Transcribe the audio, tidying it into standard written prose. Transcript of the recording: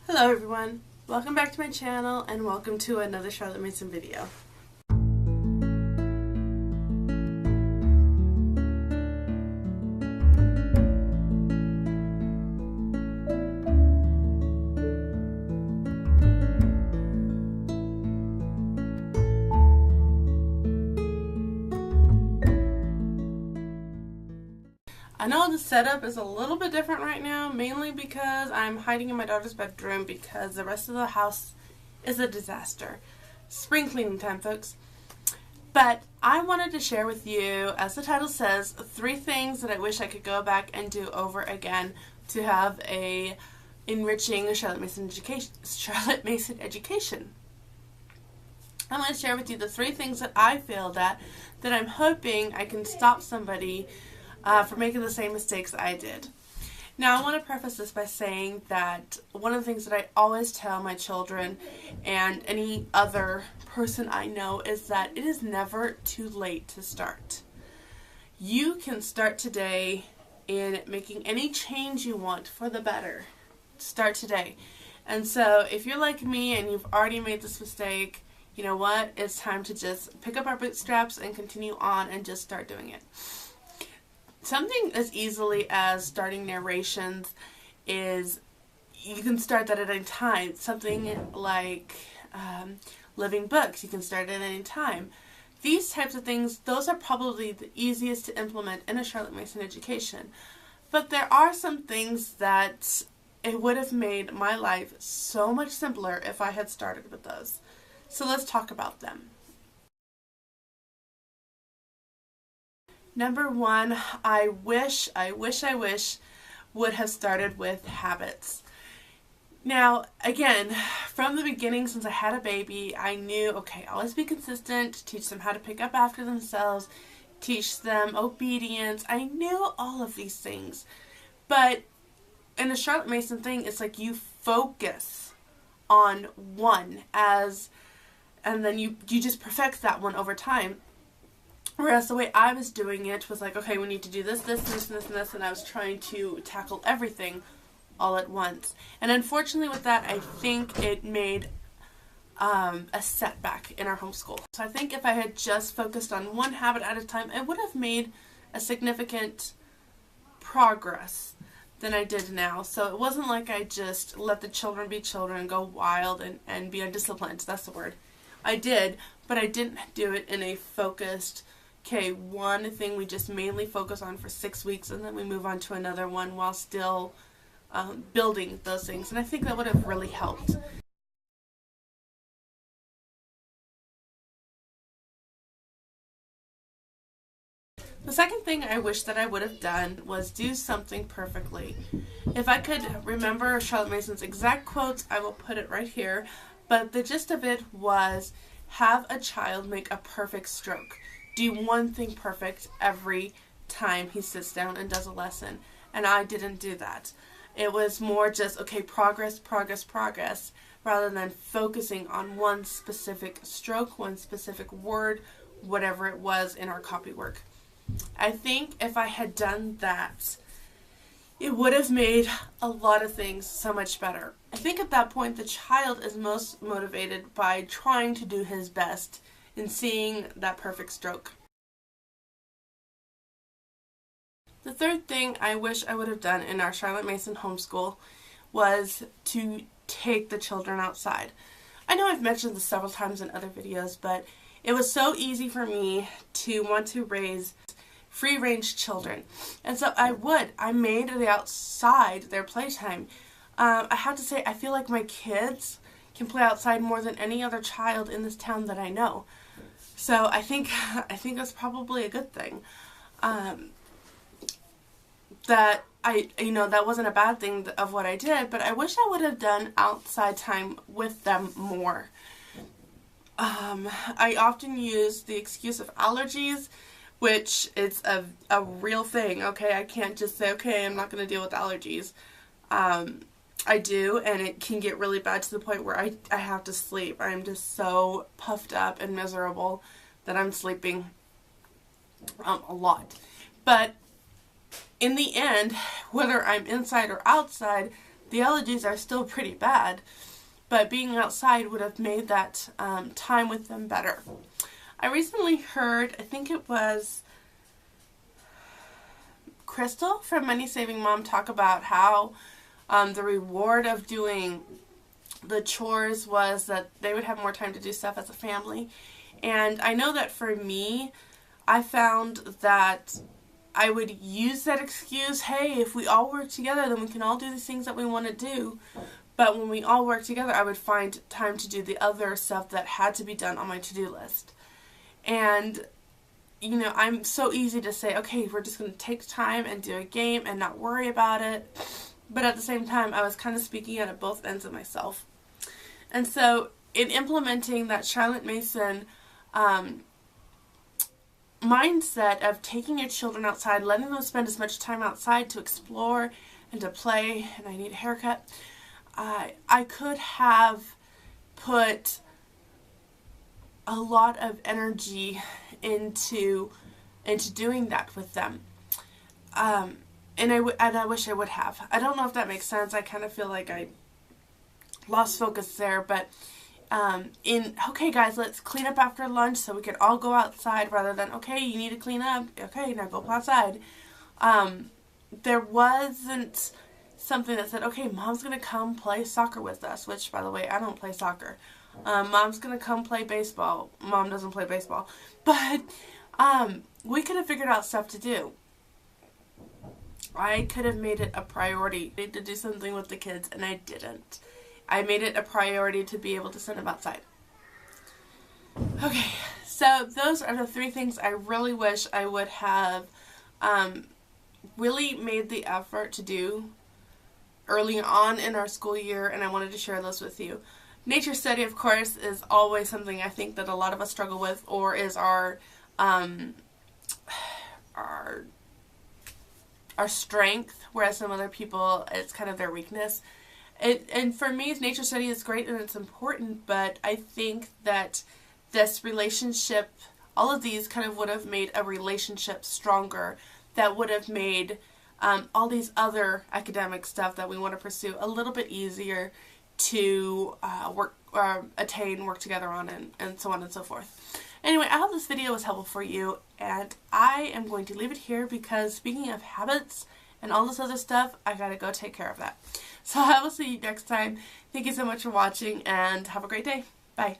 Hello everyone, welcome back to my channel and welcome to another Charlotte Mason video. I know the setup is a little bit different right now, mainly because I'm hiding in my daughter's bedroom because the rest of the house is a disaster. Spring cleaning time, folks. But I wanted to share with you, as the title says, 3 things that I wish I could go back and do over again to have a enriching Charlotte Mason education. I'm going to share with you the 3 things that I failed at that I'm hoping I can stop somebody for making the same mistakes I did. Now, I want to preface this by saying that one of the things that I always tell my children and any other person I know is that it is never too late to start. You can start today in making any change you want for the better. Start today. And so if you're like me and you've already made this mistake, you know what? It's time to just pick up our bootstraps and continue on and just start doing it. Something as easily as starting narrations is, you can start that at any time. Something like living books, you can start at any time. These types of things, those are probably the easiest to implement in a Charlotte Mason education. But there are some things that it would have made my life so much simpler if I had started with those. So let's talk about them. Number 1, I wish would have started with habits. Now, again, from the beginning, since I had a baby, I knew, okay, always be consistent, teach them how to pick up after themselves, teach them obedience. I knew all of these things. But in the Charlotte Mason thing, it's like you focus on one and then you just perfect that one over time. Whereas the way I was doing it was like, okay, we need to do this, this, this, and this, and this, and I was trying to tackle everything all at once. And unfortunately with that, I think it made a setback in our homeschool. So I think if I had just focused on one habit at a time, I would have made a significant progress than I did now. So it wasn't like I just let the children be children and go wild and be undisciplined. That's the word. I did, but I didn't do it in a focused, okay, one thing we just mainly focus on for 6 weeks and then we move on to another one while still building those things. And I think that would have really helped. The second thing I wish that I would have done was do something perfectly. If I could remember Charlotte Mason's exact quotes, I will put it right here. But the gist of it was, have a child make a perfect stroke. Do one thing perfect every time he sits down and does a lesson. And I didn't do that. It was more just, okay, progress, progress, progress, rather than focusing on one specific stroke, one specific word, whatever it was in our copy work. I think if I had done that, it would have made a lot of things so much better. I think at that point the child is most motivated by trying to do his best in seeing that perfect stroke. The third thing I wish I would have done in our Charlotte Mason homeschool was to take the children outside. I know I've mentioned this several times in other videos, but it was so easy for me to want to raise free-range children. And so I made the outside their playtime. I have to say, I feel like my kids can play outside more than any other child in this town that I know. So I think that's probably a good thing. That wasn't a bad thing of what I did, but I wish I would have done outside time with them more. I often use the excuse of allergies, which is a real thing, okay? I can't just say, okay, I'm not going to deal with allergies. I do, and it can get really bad to the point where I have to sleep. I'm just so puffed up and miserable that I'm sleeping a lot. But in the end, whether I'm inside or outside, The allergies are still pretty bad, but being outside would have made that time with them better. I recently heard, I think it was Crystal from Money Saving Mom, talk about how the reward of doing the chores was that they would have more time to do stuff as a family. And I know that for me, I found that I would use that excuse, hey, if we all work together, then we can all do the things that we want to do. But when we all work together, I would find time to do the other stuff that had to be done on my to-do list. And, you know, I'm so easy to say, okay, we're just going to take time and do a game and not worry about it. But at the same time, I was kind of speaking out of both ends of myself. And so in implementing that Charlotte Mason mindset of taking your children outside, letting them spend as much time outside to explore and to play, and I need a haircut, I could have put a lot of energy into doing that with them. And I wish I would have. I don't know if that makes sense. I kind of feel like I lost focus there, but okay guys, let's clean up after lunch so we could all go outside, rather than, okay, you need to clean up, okay, now go outside. There wasn't something that said, okay, mom's gonna come play soccer with us, which, by the way, I don't play soccer. Mom's gonna come play baseball. Mom doesn't play baseball. But we could have figured out stuff to do. I could have made it a priority to do something with the kids, and I didn't. I made it a priority to be able to send them outside. Okay, so those are the 3 things I really wish I would have really made the effort to do early on in our school year, and I wanted to share those with you. Nature study, of course, is always something I think that a lot of us struggle with, or is our strength, whereas some other people, it's kind of their weakness. And for me, nature study is great and it's important, but I think that this relationship, all of these kind of would have made a relationship stronger, that would have made all these other academic stuff that we want to pursue a little bit easier to work together on, and so on and so forth. Anyway, I hope this video was helpful for you, and I am going to leave it here because, speaking of habits and all this other stuff, I gotta go take care of that. So I will see you next time. Thank you so much for watching, and have a great day. Bye.